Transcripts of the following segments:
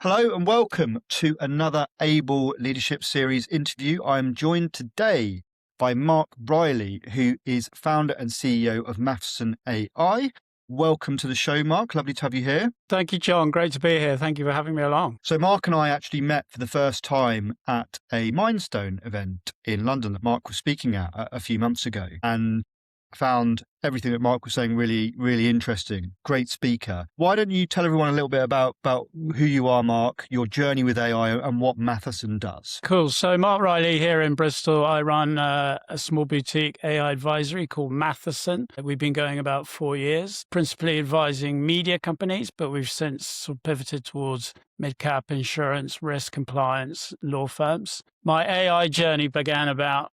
Hello and welcome to another Able Leadership Series interview. I'm joined today by Mark Riley, who is founder and CEO of Matheson AI. Welcome to the show, Mark. Lovely to have you here. Thank you, John. Great to be here. Thank you for having me along. So Mark and I actually met for the first time at a Mindstone event in London that Mark was speaking at a few months ago, and found everything that Mark was saying really, really interesting. Great speaker. Why don't you tell everyone a little bit about who you are, Mark, your journey with AI and what Matheson does? Cool. So Mark Riley here in Bristol. I run a small boutique AI advisory called Matheson. We've been going about 4 years, principally advising media companies, but we've since sort of pivoted towards mid-cap insurance, risk compliance, law firms. My AI journey began about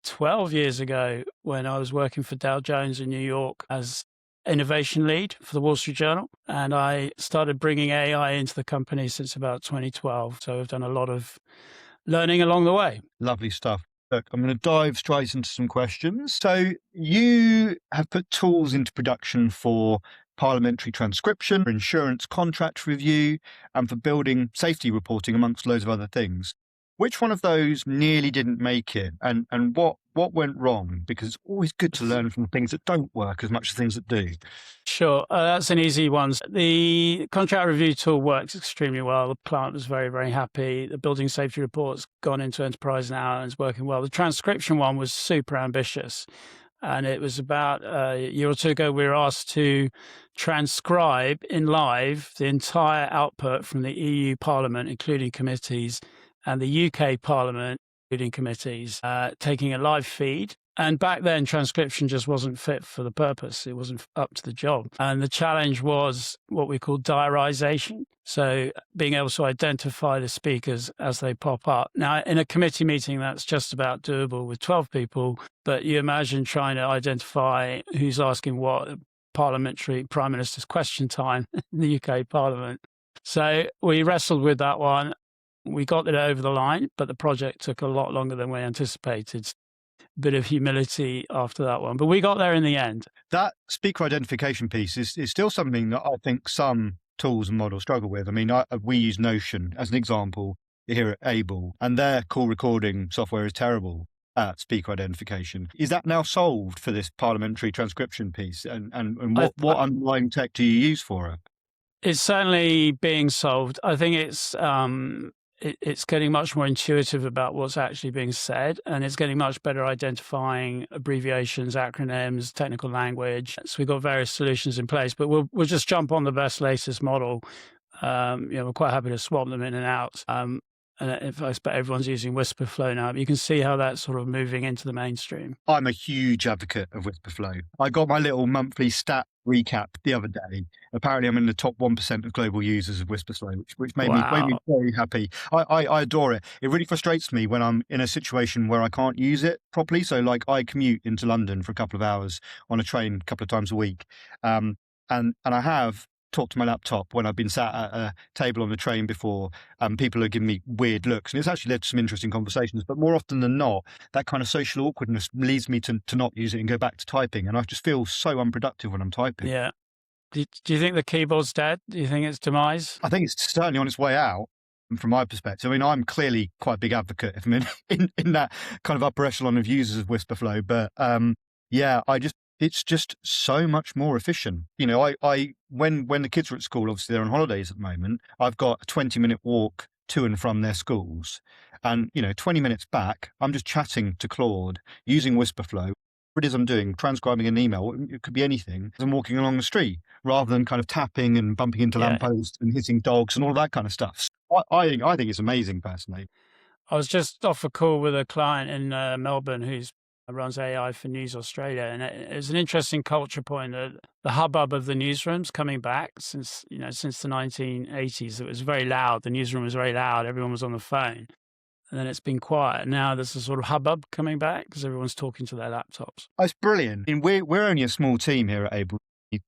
12 years ago when I was working for Dow Jones in New York as innovation lead for the Wall Street Journal. And I started bringing AI into the company since about 2012. So I've done a lot of learning along the way. Lovely stuff. Look, I'm going to dive straight into some questions. So you have put tools into production for parliamentary transcription, for insurance contract review, and for building safety reporting, amongst loads of other things. Which one of those nearly didn't make it, and what went wrong? Because it's always good to learn from things that don't work as much as things that do. Sure. That's an easy one. The contract review tool works extremely well. The client was very, very happy. The building safety report's gone into enterprise now and is working well. The transcription one was super ambitious. And it was about a year or two ago, we were asked to transcribe in live the entire output from the EU Parliament, including committees, and the UK Parliament, including committees, taking a live feed. And back then, transcription just wasn't fit for the purpose. It wasn't up to the job. And the challenge was what we call diarization. So being able to identify the speakers as they pop up. Now, in a committee meeting, that's just about doable with 12 people. But you imagine trying to identify who's asking what parliamentary prime minister's question time in the UK Parliament. So we wrestled with that one. We got it over the line, but the project took a lot longer than we anticipated. Bit of humility after that one, but we got there in the end. That speaker identification piece is still something that I think some tools and models struggle with. I mean, we use Notion as an example here at Able, and their call recording software is terrible at speaker identification. Is that now solved for this parliamentary transcription piece? And what underlying tech do you use for it? It's certainly being solved. I think it's getting much more intuitive about what's actually being said, and it's getting much better identifying abbreviations, acronyms, technical language. So we've got various solutions in place, but we'll just jump on the best, latest model. We're quite happy to swap them in and out. And if I expect everyone's using Whisperflow now, but you can see how that's sort of moving into the mainstream. I'm a huge advocate of Whisperflow. I got my little monthly stat recap the other day. Apparently, I'm in the top 1% of global users of Whisperflow, which made me very happy. I adore it. It really frustrates me when I'm in a situation where I can't use it properly. So, like, I commute into London for a couple of hours on a train a couple of times a week, and I have talked to my laptop when I've been sat at a table on the train before, and people are giving me weird looks, and it's actually led to some interesting conversations. But more often than not, that kind of social awkwardness leads me to not use it and go back to typing, and I just feel so unproductive when I'm typing. Yeah. Do you think the keyboard's dead? Do you think it's demise? I think it's certainly on its way out. From my perspective, I mean, I'm clearly quite a big advocate if I'm in that kind of upper echelon of users of Whisperflow, but yeah, it's just so much more efficient. You know, when the kids are at school, obviously they're on holidays at the moment, I've got a 20-minute walk to and from their schools. And, 20 minutes back, I'm just chatting to Claude using Whisperflow. What it is I'm doing, transcribing an email, it could be anything. I'm walking along the street rather than kind of tapping and bumping into lampposts and hitting dogs and all that kind of stuff. I think it's amazing, personally. I was just off a call with a client in Melbourne who's runs AI for News Australia, and it's an interesting culture point that the hubbub of the newsrooms coming back since the 1980s. It was very loud. The newsroom was very loud. Everyone was on the phone, and then it's been quiet. Now there's a sort of hubbub coming back because everyone's talking to their laptops. Oh, it's brilliant. I mean, we're only a small team here at Able.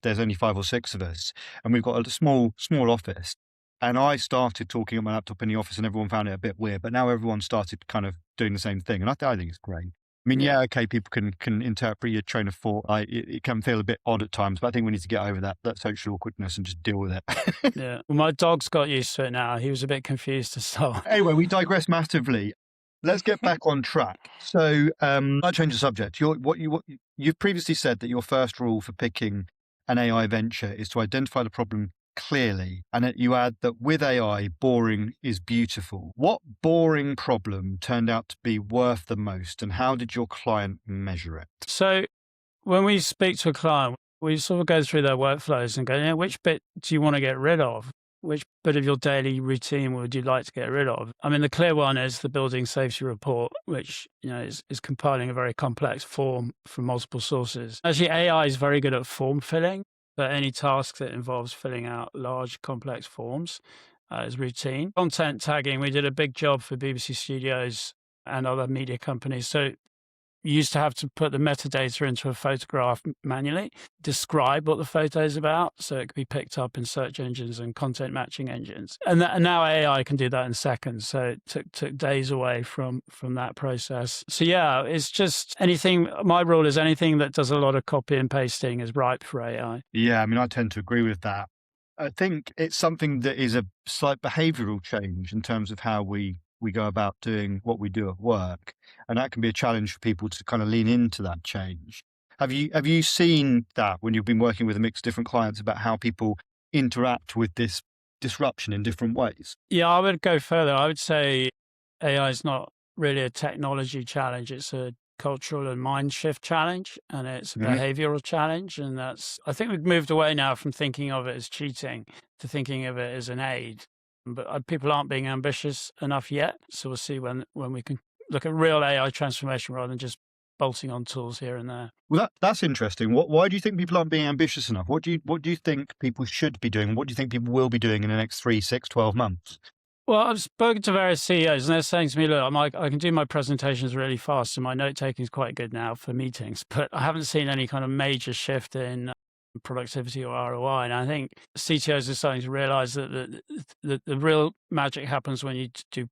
There's only 5 or 6 of us, and we've got a small office. And I started talking on my laptop in the office, and everyone found it a bit weird. But now everyone started kind of doing the same thing, and I think it's great. mean, yeah, okay, people can interpret your train of thought. It can feel a bit odd at times, but I think we need to get over that social awkwardness and just deal with it. Yeah. Well, my dog's got used to it now. He was a bit confused to start. Anyway, we digress massively. Let's get back on track. So, I change the subject. You've previously said that your first rule for picking an AI venture is to identify the problem clearly, and you add that with AI, boring is beautiful. What boring problem turned out to be worth the most, and how did your client measure it? So when we speak to a client, we sort of go through their workflows and go, which bit do you want to get rid of? Which bit of your daily routine would you like to get rid of? I mean, the clear one is the building safety report, which is compiling a very complex form from multiple sources. Actually, AI is very good at form filling, but any task that involves filling out large, complex forms is routine. Content tagging, we did a big job for BBC Studios and other media companies. So you used to have to put the metadata into a photograph manually, describe what the photo is about, so it could be picked up in search engines and content matching engines. And now AI can do that in seconds. So it took days away from that process. So yeah, it's just anything. My rule is anything that does a lot of copy and pasting is ripe for AI. Yeah, I mean, I tend to agree with that. I think it's something that is a slight behavioral change in terms of how we go about doing what we do at work. And that can be a challenge for people to kind of lean into that change. Have you seen that when you've been working with a mix of different clients about how people interact with this disruption in different ways? Yeah, I would go further. I would say AI is not really a technology challenge. It's a cultural and mind shift challenge, and it's a behavioral challenge. And I think we've moved away now from thinking of it as cheating to thinking of it as an aid. But people aren't being ambitious enough yet. So we'll see when we can look at real AI transformation rather than just bolting on tools here and there. Well, that's interesting. Why do you think people aren't being ambitious enough? What do you think people should be doing? What do you think people will be doing in the next 3, 6, 12 months? Well, I've spoken to various CEOs and they're saying to me, look, I can do my presentations really fast and my note taking is quite good now for meetings, but I haven't seen any kind of major shift in productivity or ROI. And I think CTOs are starting to realize that the real magic happens when you do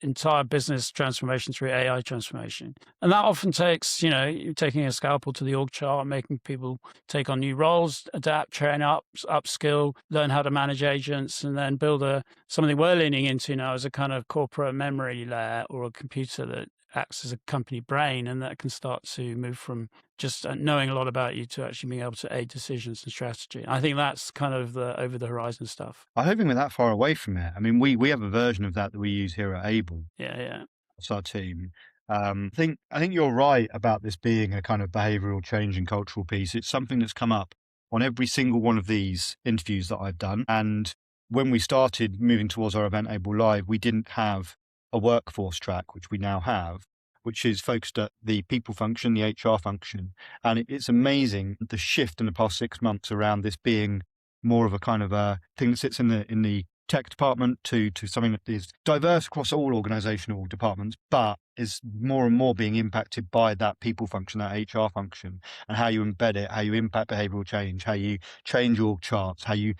entire business transformation through AI transformation. And that often takes, you're taking a scalpel to the org chart, making people take on new roles, adapt, train up, upskill, learn how to manage agents, and then build something we're leaning into now as a kind of corporate memory layer or a computer that acts as a company brain, and that can start to move from just knowing a lot about you to actually being able to aid decisions and strategy. I think that's kind of the over the horizon stuff. I don't think we're that far away from it. I mean, we have a version of that we use here at Able. Yeah. It's our team. I think you're right about this being a kind of behavioural change and cultural piece. It's something that's come up on every single one of these interviews that I've done. And when we started moving towards our event Able Live, we didn't have a workforce track, which we now have, which is focused at the people function, the HR function. And it's amazing the shift in the past 6 months around this being more of a kind of a thing that sits in the tech department to something that is diverse across all organizational departments, but is more and more being impacted by that people function, that HR function, and how you embed it, how you impact behavioral change, how you change org charts, how you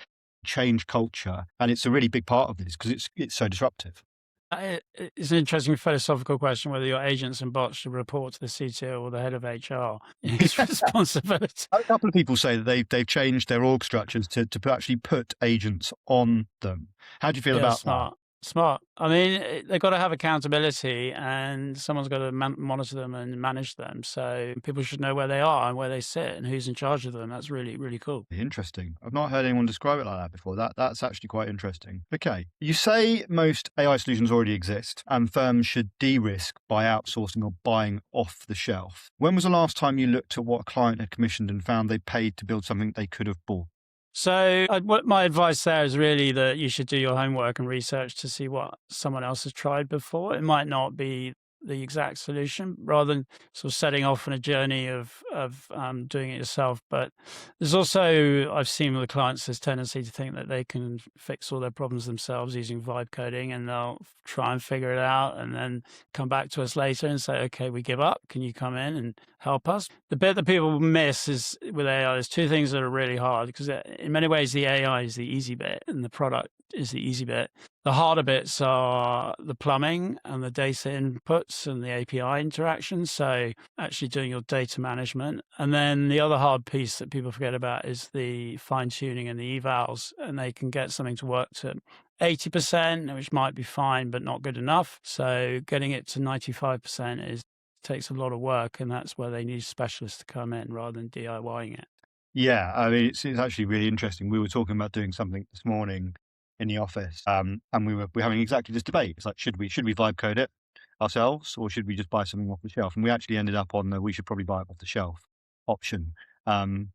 change culture. And it's a really big part of this because it's so disruptive. It's an interesting philosophical question whether your agents and bots should report to the CTO or the head of HR. It's responsibility. A couple of people say that they've changed their org structures to actually put agents on them. How do you feel about that? Smart. I mean, they've got to have accountability and someone's got to monitor them and manage them. So people should know where they are and where they sit and who's in charge of them. That's really, really cool. Interesting. I've not heard anyone describe it like that before. That's actually quite interesting. Okay. You say most AI solutions already exist and firms should de-risk by outsourcing or buying off the shelf. When was the last time you looked at what a client had commissioned and found they paid to build something they could have bought? So what my advice there is really that you should do your homework and research to see what someone else has tried before. It might not be the exact solution, rather than sort of setting off on a journey of doing it yourself. But there's also, I've seen with the clients, this tendency to think that they can fix all their problems themselves using vibe coding, and they'll try and figure it out and then come back to us later and say, okay, we give up. Can you come in and help us? The bit that people miss is with AI, there's two things that are really hard, because in many ways the AI is the easy bit and the product is the easy bit. The harder bits are the plumbing and the data inputs and the API interactions. So actually doing your data management. And then the other hard piece that people forget about is the fine tuning and the evals, and they can get something to work to 80%, which might be fine, but not good enough. So getting it to 95% takes a lot of work, and that's where they need specialists to come in rather than DIYing it. Yeah, I mean, it's actually really interesting. We were talking about doing something this morning in the office, and we're having exactly this debate. It's like, should we vibe code it ourselves, or should we just buy something off the shelf? And we actually ended up on the we should probably buy it off the shelf option,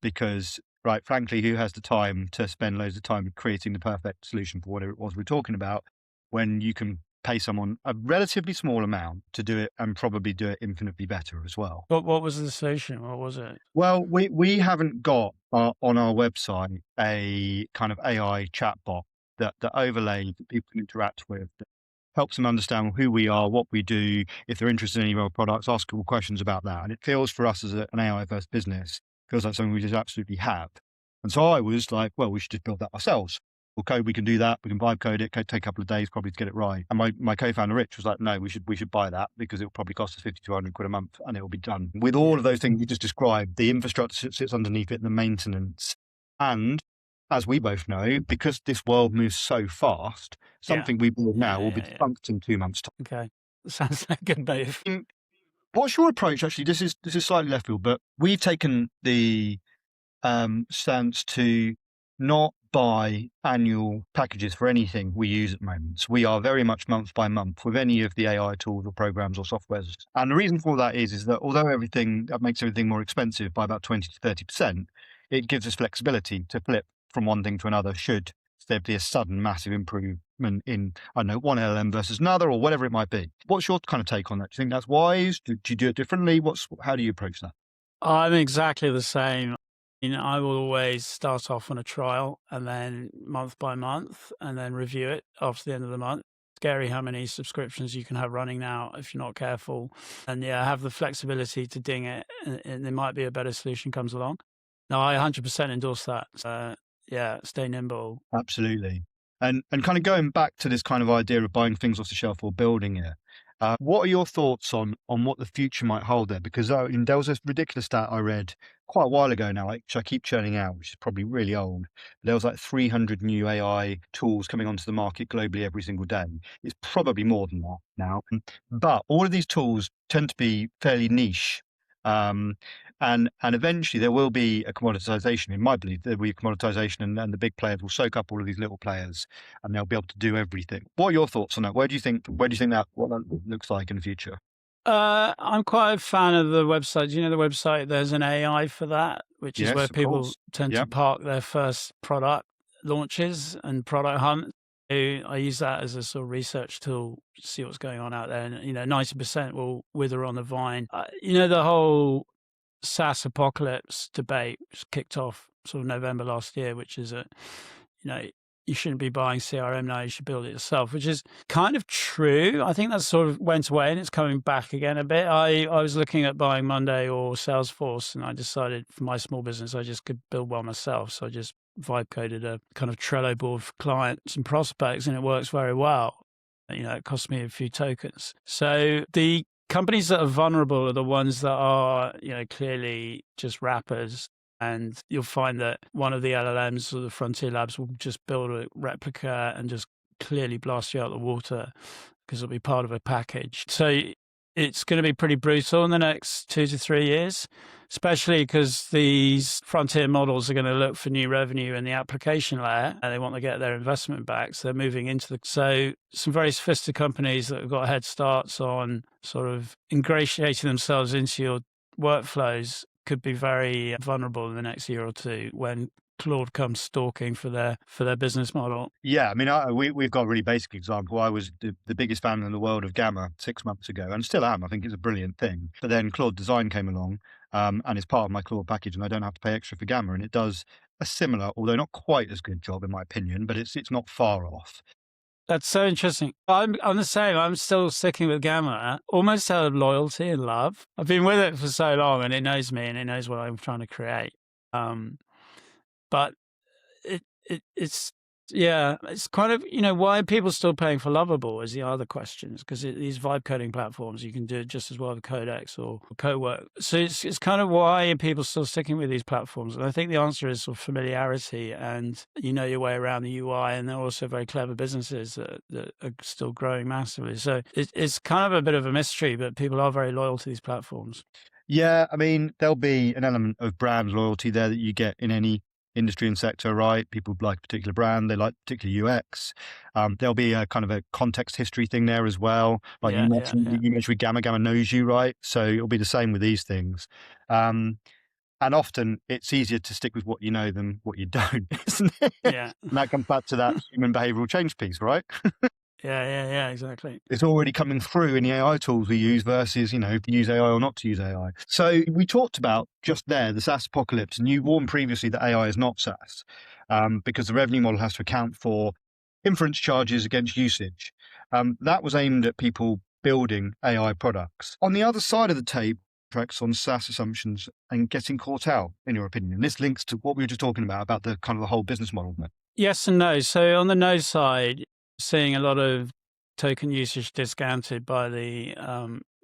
because, right, frankly, who has the time to spend loads of time creating the perfect solution for whatever it was we're talking about, when you can pay someone a relatively small amount to do it and probably do it infinitely better as well. But what was the solution? What was it? Well, we haven't got on our website a kind of AI chatbot that overlays that people can interact with, that helps them understand who we are, what we do, if they're interested in any of our products, ask all questions about that. And it feels for us as an AI first business, feels like something we just absolutely have. And so I was like, well, we should just build that ourselves. We'll code, we can do that. We can vibe code it. Could take a couple of days probably to get it right. And my co-founder Rich was like, no, we should buy that, because it will probably cost us 50 to 100 quid a month, and it will be done with all of those things you just described. The infrastructure sits underneath it, the maintenance, and as we both know, because this world moves so fast, something we build now will be defunct in 2 months' time. Okay, sounds like a good move. What's your approach? Actually, this is slightly left field, but we've taken the stance to not buy annual packages for anything we use at the moment. So we are very much month by month with any of the AI tools or programs or softwares. And the reason for that is that although that makes everything more expensive by about 20 to 30%, it gives us flexibility to flip from one thing to another should there be a sudden massive improvement in, I don't know, one LLM versus another or whatever it might be. What's your kind of take on that? Do you think that's wise? Do you do it differently? How do you approach that? I'm exactly the same. I will always start off on a trial and then month by month and then review it after the end of the month. Scary how many subscriptions you can have running now if you're not careful. And have the flexibility to ding it, and there might be a better solution comes along. No, I 100% endorse that. Stay nimble. Absolutely. And kind of going back to this kind of idea of buying things off the shelf or building it, what are your thoughts on what the future might hold there? Because there was this ridiculous stat I read quite a while ago now, which I keep churning out, which is probably really old. There was like 300 new AI tools coming onto the market globally every single day. It's probably more than that now. But all of these tools tend to be fairly niche. And eventually there will be a commoditization. In my belief, there will be a commoditization, and the big players will soak up all of these little players, and they'll be able to do everything. What are your thoughts on that? What do you think that looks like in the future? I'm quite a fan of the website. Do you know the website? There's an AI for that, which is where people tend to park their first product launches and product hunt. I use that as a sort of research tool to see what's going on out there. And, 90% will wither on the vine. The whole SaaS apocalypse debate was kicked off sort of November last year, which is you shouldn't be buying CRM now, you should build it yourself, which is kind of true. I think that sort of went away and it's coming back again a bit. I was looking at buying Monday or Salesforce, and I decided for my small business, I just could build one myself. So I just vibe coded a kind of Trello board for clients and prospects, and it works very well. It cost me a few tokens. So the companies that are vulnerable are the ones that are, clearly just wrappers. And you'll find that one of the LLMs or the frontier labs will just build a replica and just clearly blast you out of the water because it'll be part of a package. So it's going to be pretty brutal in the next 2 to 3 years, especially because these frontier models are going to look for new revenue in the application layer, and they want to get their investment back. So they're moving into so some very sophisticated companies that have got head starts on sort of ingratiating themselves into your workflows could be very vulnerable in the next year or two when Claude comes stalking for their business model. Yeah, I mean, we've got a really basic example. I was the biggest fan in the world of Gamma 6 months ago, and still am. I think it's a brilliant thing. But then Claude Design came along, and it's part of my Claude package, and I don't have to pay extra for Gamma, and it does a similar, although not quite as good job in my opinion, but it's not far off. That's so interesting. I'm the same. I'm still sticking with Gamma, almost out of loyalty and love. I've been with it for so long, and it knows me, and it knows what I'm trying to create. But it's Yeah, it's kind of, why are people still paying for Lovable is the other question. Because these vibe coding platforms, you can do it just as well with Codex or Cowork. So it's kind of why are people still sticking with these platforms? And I think the answer is sort of familiarity and you know your way around the UI, and they're also very clever businesses that are still growing massively. So it's kind of a bit of a mystery, but people are very loyal to these platforms. Yeah, I mean, there'll be an element of brand loyalty there that you get in any industry and sector, right? People like a particular brand, they like particular UX. There'll be a kind of a context history thing there as well. Like Yeah, yeah, yeah. you mentioned with Gamma, Gamma knows you, right? So it'll be the same with these things. And often it's easier to stick with what you know than what you don't, isn't it? Yeah. And that comes back to that human behavioral change piece, right? Yeah, exactly. It's already coming through in the AI tools we use versus, to use AI or not to use AI. So we talked about just there the SaaS apocalypse, and you warned previously that AI is not SaaS because the revenue model has to account for inference charges against usage. That was aimed at people building AI products. On the other side of the table, tracks on SaaS assumptions and getting caught out, in your opinion. This links to what we were just talking about the kind of the whole business model. Yes and no. So on the no side, seeing a lot of token usage discounted by the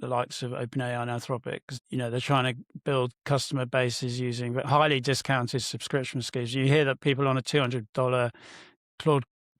likes of OpenAI and Anthropic. They're trying to build customer bases using highly discounted subscription schemes. You hear that people on a $200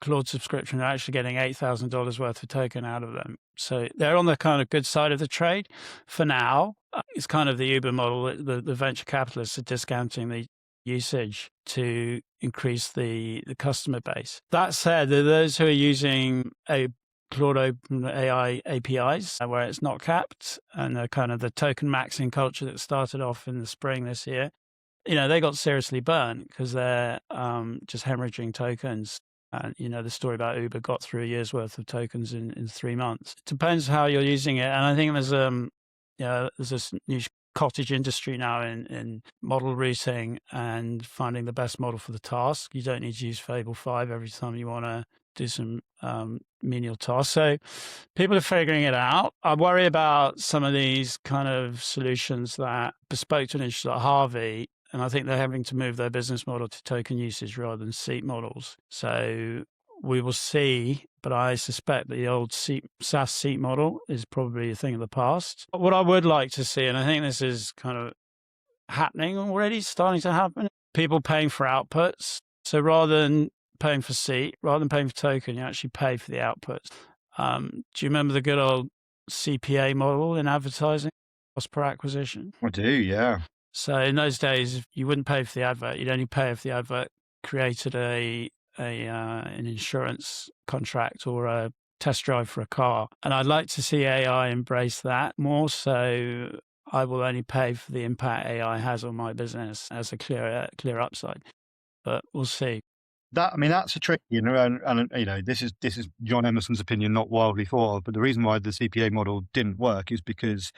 Claude subscription are actually getting $8,000 worth of token out of them. So they're on the kind of good side of the trade for now. It's kind of the Uber model. The venture capitalists are discounting the usage to increase the customer base. That said, there are those who are using a Claude OpenAI APIs where it's not capped, and the kind of the token maxing culture that started off in the spring this year. They got seriously burnt because they're just hemorrhaging tokens. And, the story about Uber got through a year's worth of tokens in 3 months. It depends how you're using it. And I think there's this new cottage industry now in model routing and finding the best model for the task. You don't need to use Fable 5 every time you want to do some menial tasks. So people are figuring it out. I worry about some of these kind of solutions that bespoke to an industry like Harvey, and I think they're having to move their business model to token usage rather than seat models. So we will see, but I suspect the old SaaS seat model is probably a thing of the past. What I would like to see, and I think this is kind of happening already, starting to happen, people paying for outputs. So rather than paying for seat, rather than paying for token, you actually pay for the outputs. Do you remember the good old CPA model in advertising, cost per acquisition? I do, yeah. So in those days, you wouldn't pay for the advert. You'd only pay if the advert created an insurance contract or a test drive for a car. And I'd like to see AI embrace that more. So I will only pay for the impact AI has on my business as a clear upside. But we'll see. That's a tricky, and this is John Emerson's opinion, not wildly thought of. But the reason why the CPA model didn't work is because,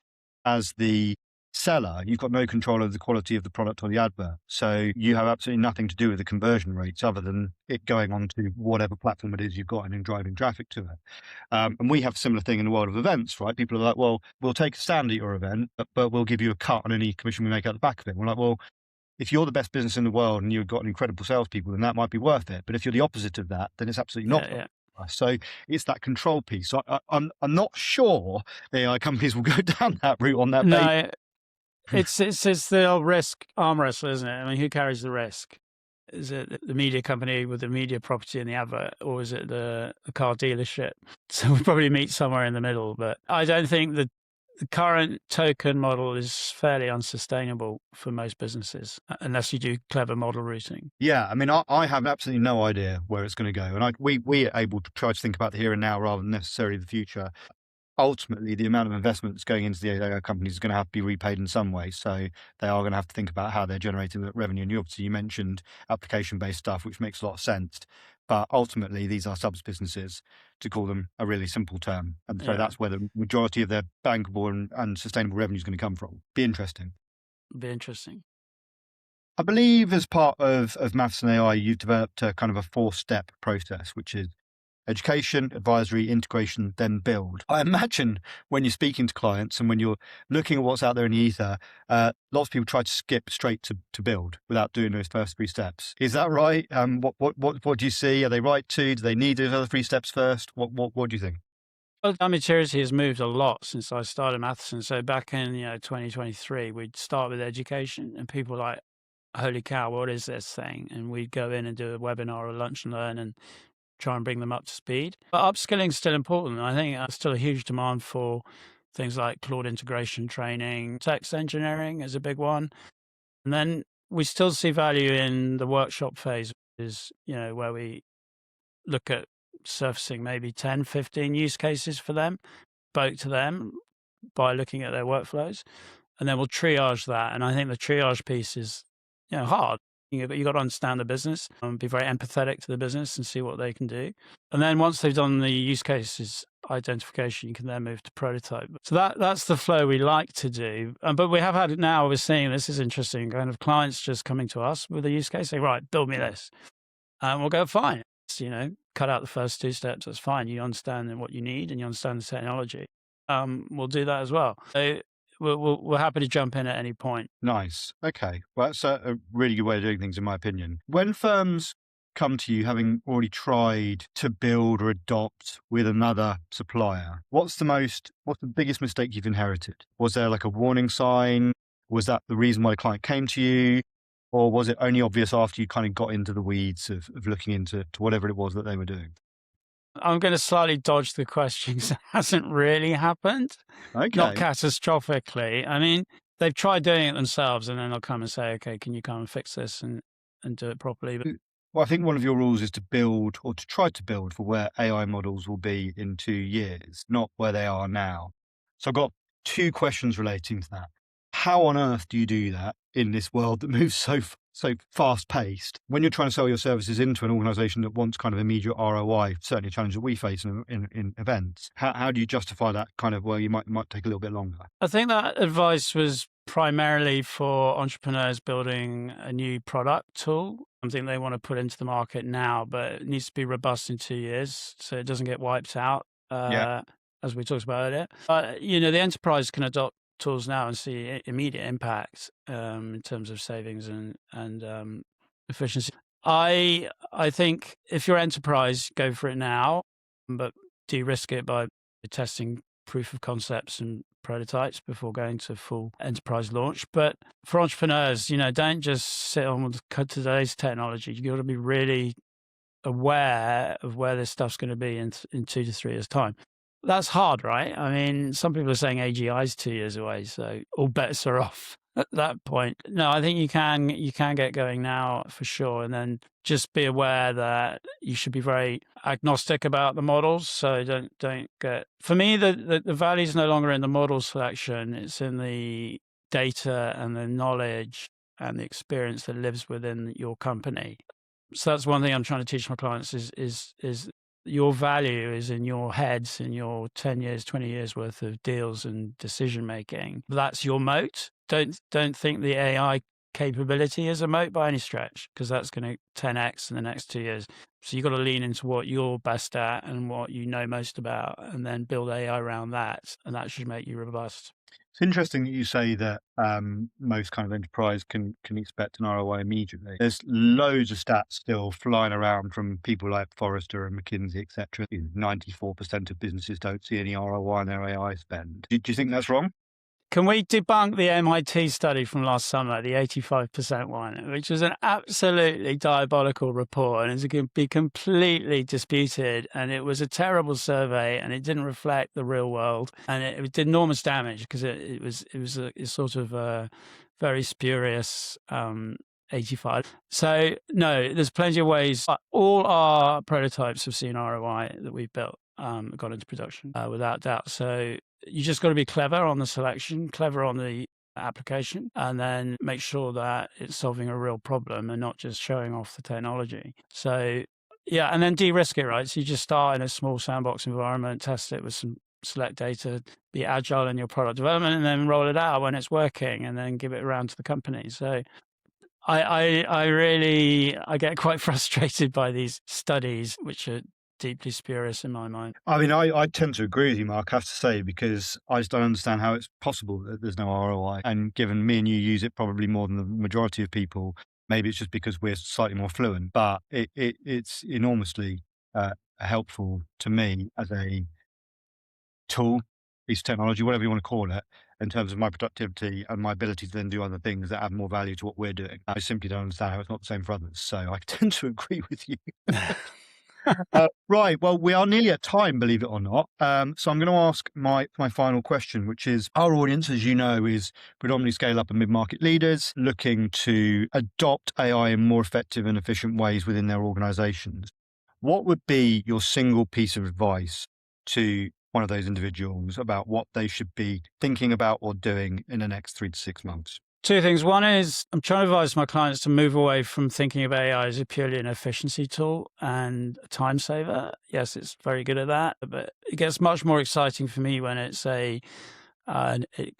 as the seller, you've got no control over the quality of the product or the advert. So you have absolutely nothing to do with the conversion rates other than it going on to whatever platform it is you've got and driving traffic to it. And we have a similar thing in the world of events, right? People are like, well, we'll take a stand at your event, but we'll give you a cut on any commission we make out the back of it. We're like, well, if you're the best business in the world and you've got incredible salespeople, then that might be worth it. But if you're the opposite of that, then it's absolutely not. Yeah. So it's that control piece. So I'm not sure AI companies will go down that route on that basis. No, it's the old risk arm wrestle, isn't it? I mean, who carries the risk? Is it the media company with the media property and the advert, or is it the car dealership? So we probably meet somewhere in the middle. But I don't think the current token model is fairly unsustainable for most businesses, unless you do clever model routing. Yeah, I mean, I have absolutely no idea where it's going to go. And we are able to try to think about the here and now rather than necessarily the future. Ultimately, the amount of investment that's going into the AI companies is going to have to be repaid in some way. So they are going to have to think about how they're generating that revenue. And you mentioned application-based stuff, which makes a lot of sense. But ultimately, these are subs businesses, to call them a really simple term. And so that's where the majority of their bankable and sustainable revenue is going to come from. Be interesting. I believe as part of Matheson AI, you've developed a kind of a 4-step process, which is education, advisory, integration, then build. I imagine when you're speaking to clients and when you're looking at what's out there in the ether, lots of people try to skip straight to build without doing those first 3 steps. Is that right? What do you see? Are they right to? Do they need those other 3 steps first? What do you think? Well, our maturity has moved a lot since I started Matheson. So back in 2023, we'd start with education, and people were like, "Holy cow, what is this thing?" And we'd go in and do a webinar or lunch and learn and try and bring them up to speed. But upskilling is still important. I think there's still a huge demand for things like cloud integration training. Text engineering is a big one. And then we still see value in the workshop phase, which is, where we look at surfacing maybe 10, 15 use cases for them, spoke to them by looking at their workflows, and then we'll triage that. And I think the triage piece is, hard. But you got to understand the business, be very empathetic to the business and see what they can do. And then once they've done the use cases identification, you can then move to prototype. So that's the flow we like to do. But we have had it now, we're seeing, this is interesting, kind of clients just coming to us with a use case, saying, right, build me this. And we'll go, fine. Cut out the first 2 steps. That's fine. You understand what you need and you understand the technology. We'll do that as well. So we're happy to jump in at any point. Nice. Okay. Well, that's a really good way of doing things, in my opinion. When firms come to you having already tried to build or adopt with another supplier, what's the biggest mistake you've inherited? Was there like a warning sign? Was that the reason why the client came to you? Or was it only obvious after you kind of got into the weeds of looking into whatever it was that they were doing? I'm going to slightly dodge the question because it hasn't really happened. Okay. Not catastrophically. I mean, they've tried doing it themselves and then they'll come and say, okay, can you come and fix this and do it properly? But Well, I think one of your rules is to build or to try to build for where AI models will be in 2 years, not where they are now. So I've got 2 questions relating to that. How on earth do you do that in this world that moves so fast paced? When you're trying to sell your services into an organization that wants kind of immediate ROI, certainly a challenge that we face in events, how do you justify that kind of, well, you might take a little bit longer? I think that advice was primarily for entrepreneurs building a new product tool, something they want to put into the market now, but it needs to be robust in 2 years so it doesn't get wiped out, as we talked about earlier. The enterprise can adopt tools now and see immediate impact in terms of savings and efficiency. I think if you're enterprise, go for it now, but de-risk it by testing proof of concepts and prototypes before going to full enterprise launch. But for entrepreneurs, don't just sit on today's technology. You've got to be really aware of where this stuff's going to be in 2 to 3 years' time. That's hard, right? I mean, some people are saying AGI is 2 years away, so all bets are off at that point. No, I think you can get going now for sure, and then just be aware that you should be very agnostic about the models. So don't get. For me, the value is no longer in the model selection; it's in the data and the knowledge and the experience that lives within your company. So that's one thing I'm trying to teach my clients is your value is in your heads, in your 10 years, 20 years worth of deals and decision making. That's your moat. Don't think the AI capability is a moat by any stretch, because that's going to 10x in the next 2 years. So you've got to lean into what you're best at and what you know most about, and then build AI around that. And that should make you robust. It's interesting that you say that most kind of enterprise can expect an ROI immediately. There's loads of stats still flying around from people like Forrester and McKinsey, etc. 94% of businesses don't see any ROI on their AI spend. Do you think that's wrong? Can we debunk the MIT study from last summer, the 85% one, which was an absolutely diabolical report and it can be completely disputed? And it was a terrible survey and it didn't reflect the real world. And it did enormous damage because it was a sort of a very spurious 85. So no, there's plenty of ways. All our prototypes have seen ROI that we've built, gone into production without doubt. So you just got to be clever on the selection, clever on the application, and then make sure that it's solving a real problem and not just showing off the technology. So yeah, and then de-risk it, right? So you just start in a small sandbox environment, test it with some select data, be agile in your product development, and then roll it out when it's working, and then give it around to the company. So I really get quite frustrated by these studies, which are deeply spurious in my mind. I mean, I tend to agree with you, Mark, I have to say, because I just don't understand how it's possible that there's no ROI. And given me and you use it probably more than the majority of people, maybe it's just because we're slightly more fluent, but it's enormously helpful to me as a tool, piece of technology, whatever you want to call it, in terms of my productivity and my ability to then do other things that add more value to what we're doing. I simply don't understand how it's not the same for others. So I tend to agree with you. Right. Well, we are nearly at time, believe it or not. So I'm going to ask my final question, which is our audience, as you know, is predominantly scale up and mid-market leaders looking to adopt AI in more effective and efficient ways within their organizations. What would be your single piece of advice to one of those individuals about what they should be thinking about or doing in the next 3 to 6 months? Two things. One is I'm trying to advise my clients to move away from thinking of AI as purely an efficiency tool and a time saver. Yes, it's very good at that, but it gets much more exciting for me when it's it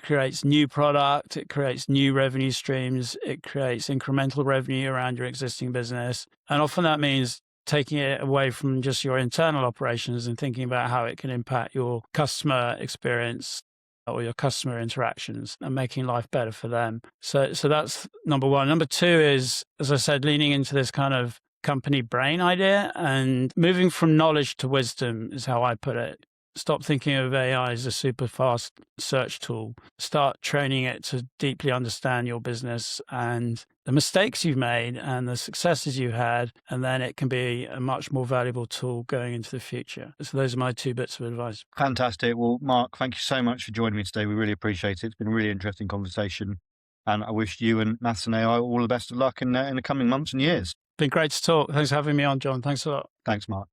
creates new product, it creates new revenue streams, it creates incremental revenue around your existing business. And often that means taking it away from just your internal operations and thinking about how it can impact your customer experience or your customer interactions and making life better for them. So that's number one. Number two is, as I said, leaning into this kind of company brain idea and moving from knowledge to wisdom is how I put it. Stop thinking of AI as a super fast search tool. Start training it to deeply understand your business and the mistakes you've made and the successes you had, and then it can be a much more valuable tool going into the future. So those are my 2 bits of advice. Fantastic. Well, Mark, thank you so much for joining me today. We really appreciate it. It's been a really interesting conversation. And I wish you and Matheson AI all the best of luck in the coming months and years. Been great to talk. Thanks for having me on, John. Thanks a lot. Thanks, Mark.